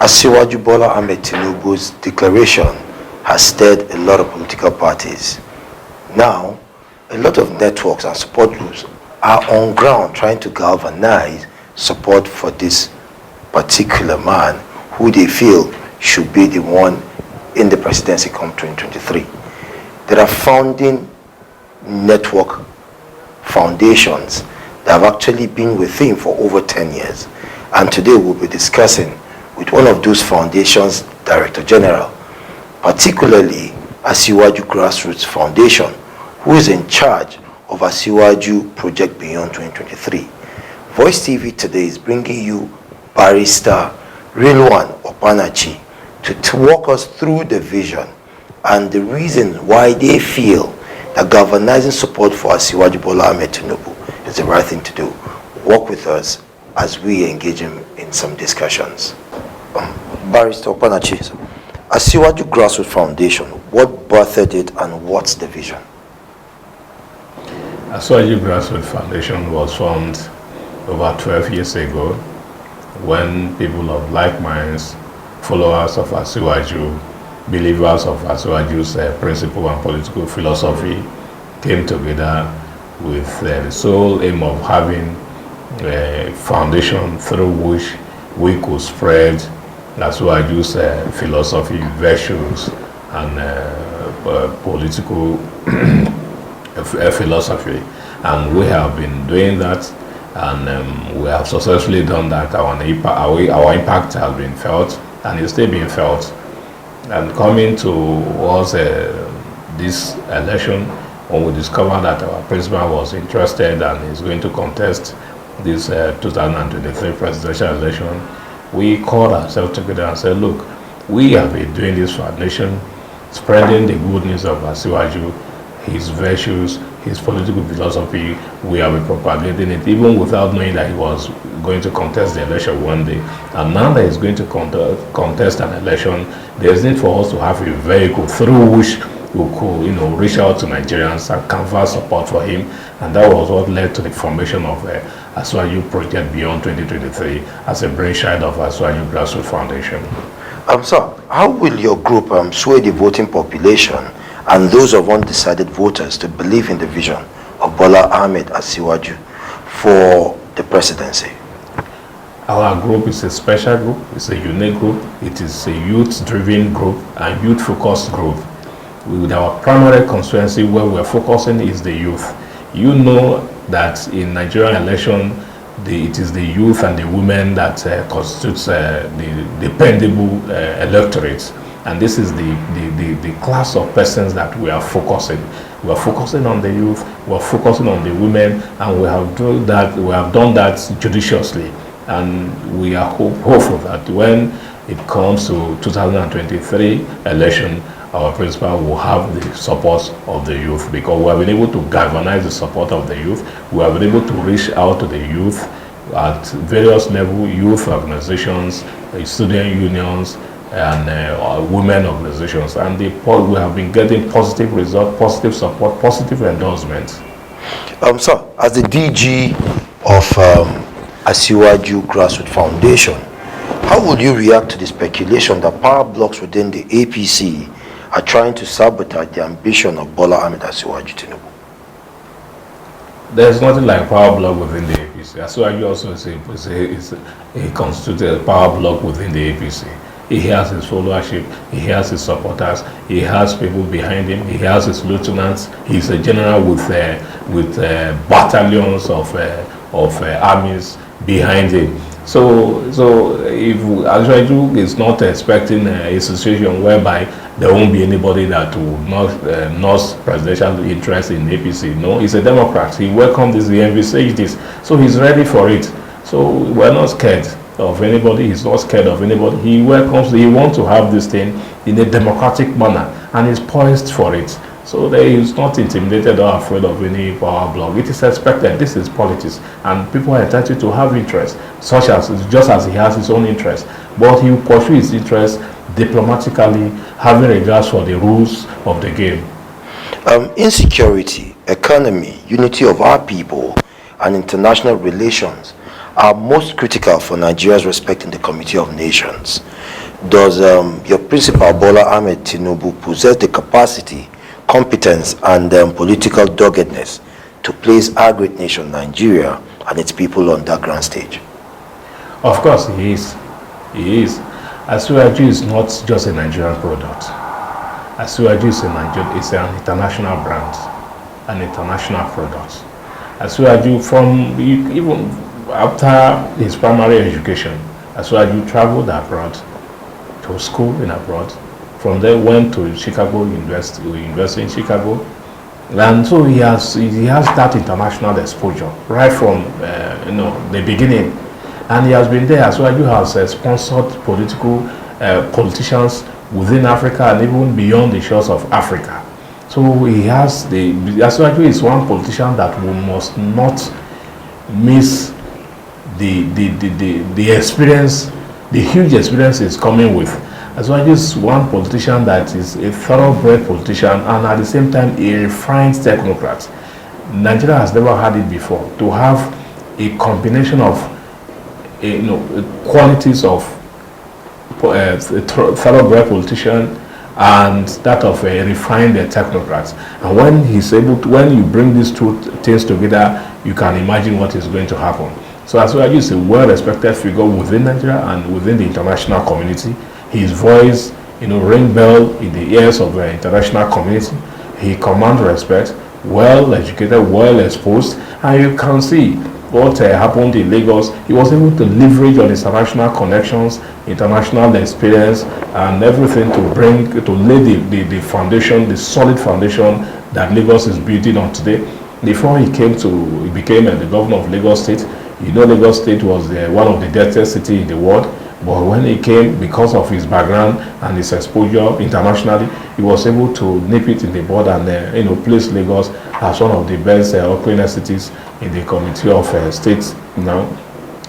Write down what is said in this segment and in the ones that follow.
Asiwaju Bola Ahmed Tinubu's declaration has stirred a lot of political parties. Now, a lot of networks and support groups are on ground trying to galvanize support for this particular man who they feel should be the one in the presidency come 2023. There are founding network foundations that have actually been with him for over 10 years. And today we'll be discussing with one of those foundations Director General, particularly Asiwaju Grassroots Foundation, who is in charge of Asiwaju Project Beyond 2023. Voicetv today is bringing you Barrister Rilwan Opanachi to walk us through the vision and the reasons why they feel that galvanizing support for Asiwaju Bola Ahmed Tinubu is the right thing to do. Walk with us as we engage him in some discussions. Barrister Opanachi, Asiwaju Grassroots Foundation, what birthed it and what's the vision? Asiwaju Grassroots Foundation was formed over 12 years ago when people of like minds, followers of Asiwaju, believers of Asiwaju's principle and political philosophy came together with the sole aim of having a foundation through which we could spread Asiwaju's philosophy, virtues, and political philosophy. And we have been doing that, and we have successfully done that. Our impact has been felt, and it's still being felt. And coming towards this election, when we discovered that our principal was interested and is going to contest this 2023 presidential election, we called ourselves together and said, look, we have been doing this for our nation, spreading the good news of Asiwaju, his virtues, his political philosophy. We have been propagating it even without knowing that he was going to contest the election one day. And now that he's going to contest an election, there's need for us to have a vehicle through which we could, reach out to Nigerians and canvass support for him. And that was what led to the formation of Asiwaju Project Beyond 2023 as a brainchild of Asiwaju Grassroots Foundation. Sir, how will your group sway the voting population and those of undecided voters to believe in the vision of Bola Ahmed Asiwaju for the presidency? Our group is a special group, it's a unique group, it is a youth-driven group and youth-focused group. With our primary constituency where we're focusing is the youth. You know that in Nigerian election, it is the youth and the women that constitutes the dependable electorate. And this is the class of persons that we are focusing. We are focusing on the youth, we are focusing on the women, and we have done that judiciously. And we are hopeful that when it comes to 2023 election, our principal will have the support of the youth, because we have been able to galvanize the support of the youth. We have been able to reach out to the youth at various levels, youth organizations, student unions, and women organizations. And we have been getting positive results, positive support, positive endorsements. Sir, as the DG of Asiwaju Grassroots Foundation, how would you react to the speculation that power blocks within the APC are trying to sabotage the ambition of Bola Ahmed Asiwaju Tinubu? There's nothing like power block within the APC. Asiwaju also is a constituted power block within the APC. He has his followership, he has his supporters, he has people behind him, he has his lieutenants. He's a general with battalions of armies behind him. So if Asiwaju is not expecting a situation whereby there won't be anybody that will not presidential interest in APC. No, he's a Democrat. He welcomed this, he envisaged this, so he's ready for it. So we're not scared of anybody. He's not scared of anybody. He welcomes. He wants to have this thing in a democratic manner, and he's poised for it. So he is not intimidated or afraid of any power block. It is expected. This is politics, and people are entitled to have interest, such as just as he has his own interest. But he will pursue his interest diplomatically, having regards for the rules of the game. Insecurity, economy, unity of our people, and international relations are most critical for Nigeria's respect in the Committee of Nations. Does your principal, Bola Ahmed Tinubu, possess the capacity, competence, and political doggedness to place our great nation, Nigeria, and its people on that grand stage? Of course, he is. He is. Asiwaju is not just a Nigerian product. Asiwaju is an international brand, an international product. Asiwaju, from even after his primary education, Asiwaju traveled abroad to school in abroad. From there, went to Chicago University in Chicago, and so he has that international exposure right from the beginning. And he has been there. Asiwaju has sponsored politicians within Africa and even beyond the shores of Africa. So he has Asiwaju is one politician that we must not miss the experience, the huge experience he's coming with. Asiwaju is one politician that is a thoroughbred politician and at the same time a refined technocrat. Nigeria has never had it before, to have a combination of qualities of a thoroughbred politician and that of a refined technocrat. And when you bring these two things together, you can imagine what is going to happen. So Asiwaju is a well-respected figure within Nigeria and within the international community. His voice, ring bell in the ears of the international community. He commands respect, well-educated, well-exposed, and you can see what happened in Lagos. He was able to leverage on international connections, international experience, and everything to lay the foundation, the solid foundation that Lagos is building on today. Before he became the governor of Lagos State, Lagos State was one of the dirtiest cities in the world. But when he came, because of his background and his exposure internationally, he was able to nip it in the bud and place Lagos as one of the best or cleanest cities in the Committee of States now.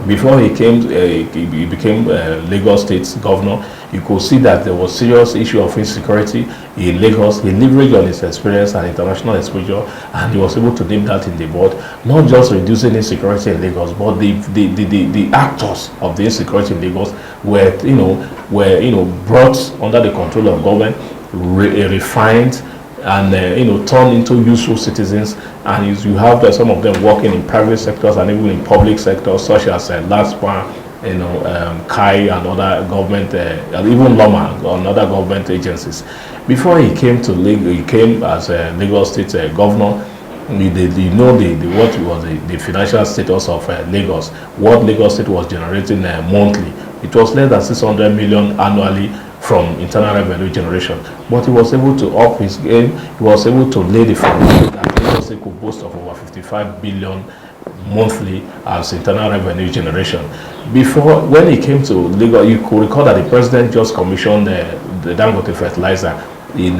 Before he became Lagos State's governor, you could see that there was serious issue of insecurity in Lagos. He leveraged on his experience and international exposure, and he was able to nip that in the bud. Not just reducing insecurity in Lagos, but the actors of the insecurity in Lagos were brought under the control of government, refined, and turned into useful citizens. And you have some of them working in private sectors and even in public sectors, such as LASPA, KAI and other government, even Loma and other government agencies. Before he came as a Lagos State governor. What was the financial status of Lagos? What Lagos State was generating monthly? It was less than 600 million annually from internal revenue generation, but he was able to up his game. He was able to lay the foundation that Lagos State could boast of over 55 billion monthly as internal revenue generation. Before, when he came to Lagos, you could recall that the president just commissioned the Dangote fertilizer in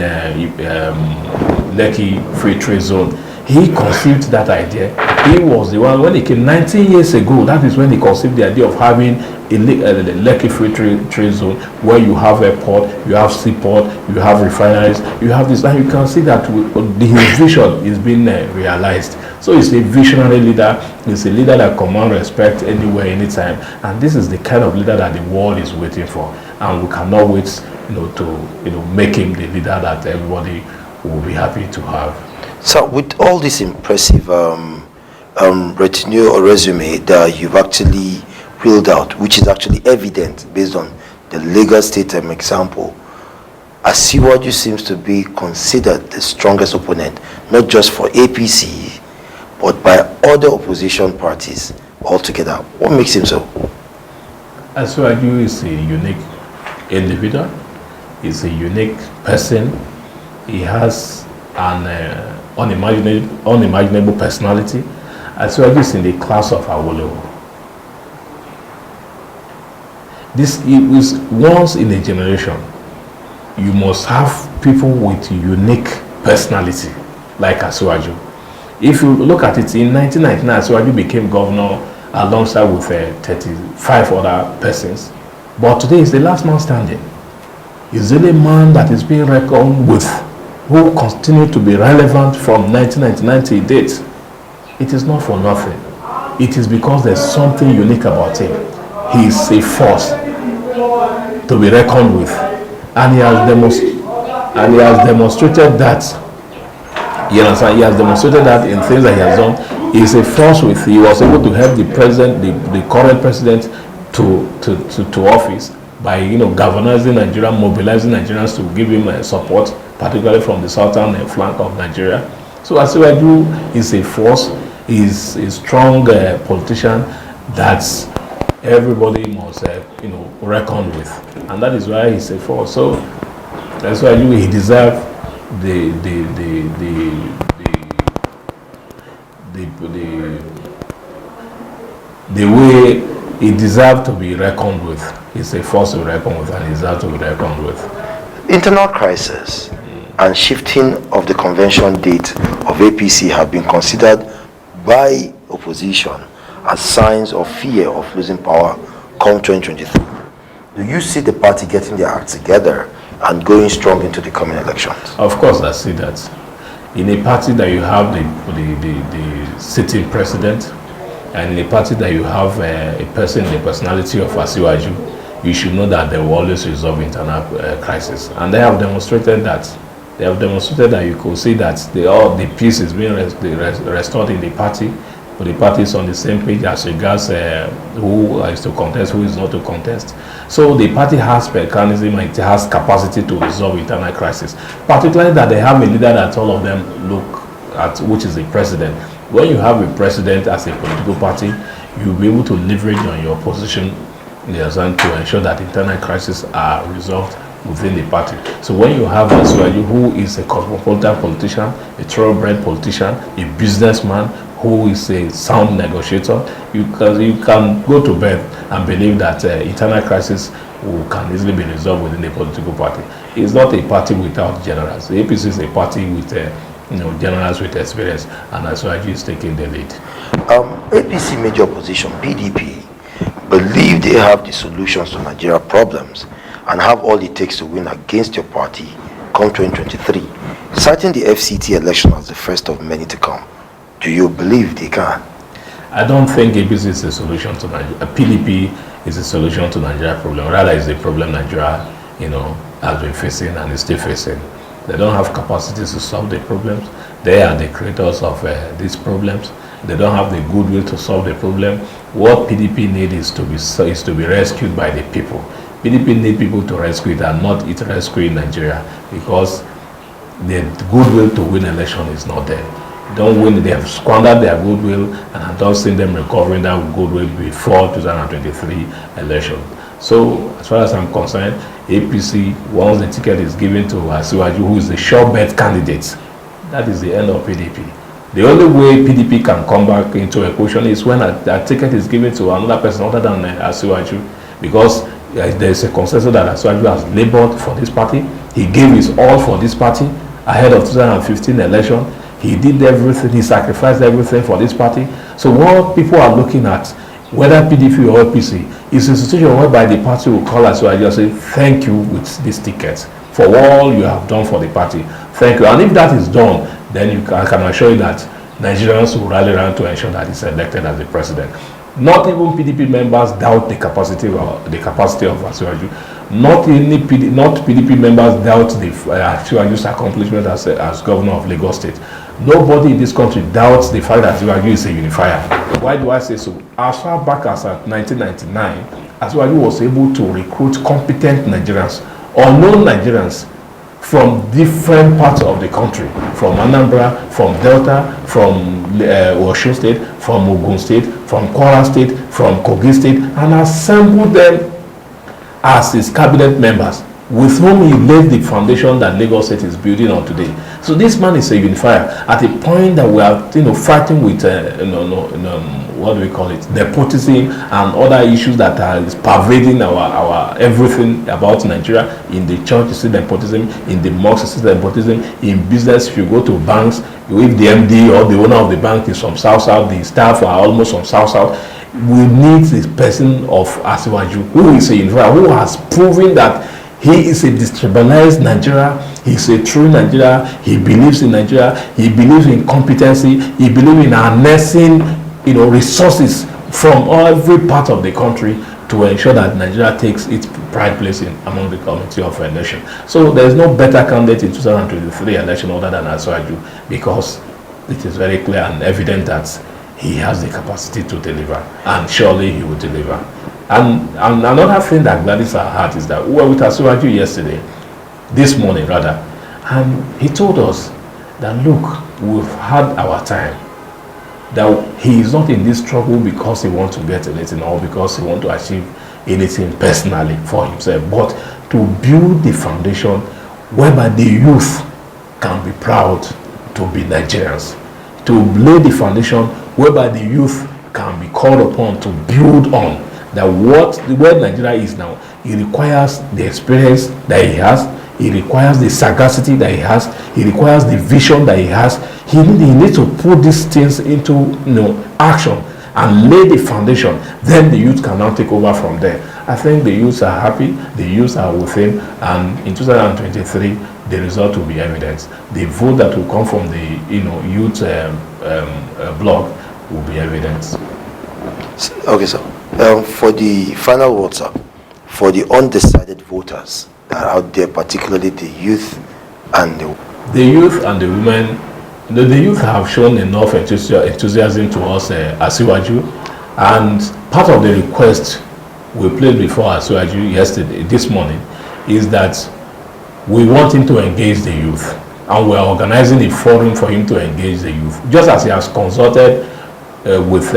Lekki Free Trade Zone. He conceived that idea. He was the one, when he came 19 years ago, that is when he conceived the idea of having a Lekki Free Trade Zone where you have a port, you have seaport, you have refineries, you have this, and you can see that his vision is being realized. So he's a visionary leader. He's a leader that commands respect anywhere, anytime, and this is the kind of leader that the world is waiting for, and we cannot wait, to make him the leader that everybody will be happy to have. So with all this impressive retinue or resume that you've actually wheeled out, which is actually evident based on the Lagos State example, Asiwaju seems to be considered the strongest opponent, not just for APC, but by other opposition parties altogether. What makes him so? Asiwaju is a unique individual. He's a unique person. He has an unimaginable personality. Asiwaju is in the class of Awolowo. This is once in a generation. You must have people with unique personality like Asiwaju. If you look at it, in 1999, Asiwaju became governor alongside with 35 other persons. But today is the last man standing. He's the only man that is being reckoned with, who continue to be relevant from 1999 to date. It is not for nothing. it is because there's something unique about him. He is a force to be reckoned with, and he has demonstrated that. You understand? He has demonstrated that in things that he has done. He is a force with. He was able to help the president, the current president, to office by galvanizing Nigeria, mobilizing Nigerians to give him support, particularly from the southern flank of Nigeria. So Asiwaju is a force. He's a strong politician that everybody must reckon with, and that is why he's a force. So that's why he deserves the way he deserves to be reckoned with. He's a force to be reckoned with, and he deserves to be reckoned with. Internal crisis and shifting of the convention date of APC have been considered by opposition as signs of fear of losing power come 2023. Do you see the party getting their act together and going strong into the coming elections? Of course, I see that. In a party that you have the sitting president, and in a party that you have a person, the personality of Asiwaju, you should know that they will always resolve internal crisis. And they have demonstrated that. They have demonstrated that you could see that the peace is being restored in the party. But the party is on the same page as regards who is to contest, who is not to contest. So the party has mechanism, it has capacity to resolve internal crisis. Particularly that they have a leader that all of them look at, which is the president. When you have a president as a political party, you'll be able to leverage on your position to ensure that internal crises are resolved within the party. So when you have Asiwaju, who is a cosmopolitan politician, a thoroughbred politician, a businessman, who is a sound negotiator, you can go to bed and believe that internal crisis can easily be resolved within the political party. It's not a party without generals. The APC is a party with generals with experience, and Asiwaju is taking the lead. APC major opposition, PDP, believe they have the solutions to Nigeria problems and have all it takes to win against your party come 2023, citing the FCT election as the first of many to come. Do you believe they can? I don't think APC is a solution to Nigeria. PDP is a solution to Nigeria problem. Rather, it's a problem Nigeria, has been facing and is still facing. They don't have capacities to solve the problems. They are the creators of these problems. They don't have the goodwill to solve the problem. What PDP needs is to be rescued by the people. PDP need people to rescue it and not it rescue in Nigeria, because the goodwill to win election is not there. Don't win, they have squandered their goodwill, and I don't see them recovering that goodwill before 2023 election. So as far as I'm concerned, APC, once the ticket is given to Asiwaju, who is the sure bet candidate, that is the end of PDP. The only way PDP can come back into a question is when a ticket is given to another person other than Asiwaju, because there is a consensus that Asiwaju has labored for this party. He gave his all for this party ahead of 2015 election. He did everything, he sacrificed everything for this party. So what people are looking at, whether PDP or APC, is a situation whereby the party will call Asiwaju and say, thank you with this ticket for all you have done for the party. Thank you. And if that is done, then I can assure you that Nigerians will rally around to ensure that he's elected as the president. Not even PDP members doubt the capacity of Asiwaju. Not PDP members doubt the Asiwaju's accomplishment as governor of Lagos State. Nobody in this country doubts the fact that Asiwaju is a unifier. Why do I say so? As far back as 1999, Asiwaju was able to recruit competent Nigerians, unknown Nigerians, from different parts of the country, from Anambra, from Delta, from Osun State, from Ogun State, from Kwara State, from Kogi State, and assembled them as his cabinet members, with whom he laid the foundation that Lagos State is building on today. So this man is a unifier. At a point that we are, fighting with, what do we call it, nepotism and other issues that are pervading our everything about Nigeria. In the church, you see nepotism. In the mosque, you see nepotism. In business, if you go to banks, if the MD or the owner of the bank is from South, the staff are almost from South. We need this person of Asiwaju, who is a unifier, who has proven that he is a destabilized Nigeria. He is a true Nigeria. He believes in Nigeria. He believes in competency. He believes in harnessing resources from every part of the country to ensure that Nigeria takes its pride place among the community of a nation. So there is no better candidate in 2023 election other than Asiwaju, because it is very clear and evident that he has the capacity to deliver, and surely he will deliver. And another thing that gladdens our heart is that we were with Asiwaju yesterday, this morning rather, and he told us that, look, we've had our time, that he is not in this struggle because he wants to get anything or because he wants to achieve anything personally for himself, but to build the foundation whereby the youth can be proud to be Nigerians, to lay the foundation whereby the youth can be called upon to build on. That where Nigeria is now, it requires the experience that he has, it requires the sagacity that he has, it requires the vision that he has. He needs to put these things into action and lay the foundation. Then the youth can now take over from there. I think the youths are happy, the youths are with him, and in 2023 the result will be evident. The vote that will come from the youth bloc will be evident. Okay, sir. For the final words, sir, for the undecided voters that are out there, particularly the youth and the youth and the women, the youth have shown enough enthusiasm to us, Asiwaju, and part of the request we played before Asiwaju this morning is that we want him to engage the youth, and we are organizing a forum for him to engage the youth, just as he has consulted with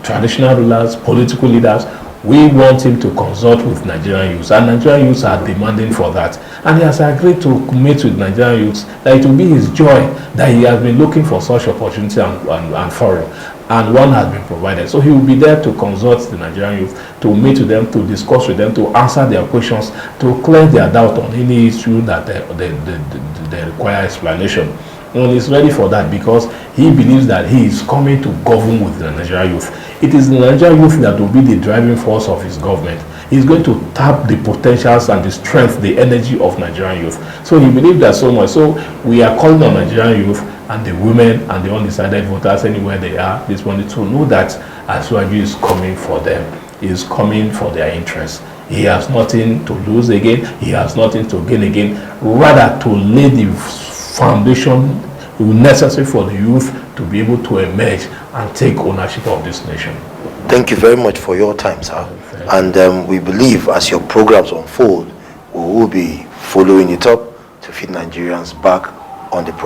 traditional rulers, political leaders. We want him to consult with Nigerian youths, and Nigerian youths are demanding for that. And he has agreed to meet with Nigerian youths, that it will be his joy that he has been looking for such opportunity and forum, and one has been provided. So he will be there to consult the Nigerian youth, to meet with them, to discuss with them, to answer their questions, to clear their doubt on any issue that they require explanation. And he's ready for that because he believes that he is coming to govern with the Nigerian youth. It is the Nigerian youth that will be the driving force of his government. He's going to tap the potentials and the strength, the energy of Nigerian youth. So he believes that so much. So we are calling on Nigerian youth and the women and the undecided voters anywhere they are this morning to know that Asiwaju is coming for them. He is coming for their interests. He has nothing to lose again. He has nothing to gain again. Rather, to lay the foundation necessary for the youth to be able to emerge and take ownership of this nation. Thank you very much for your time, sir. And we believe as your programs unfold, we will be following it up to feed Nigerians back on the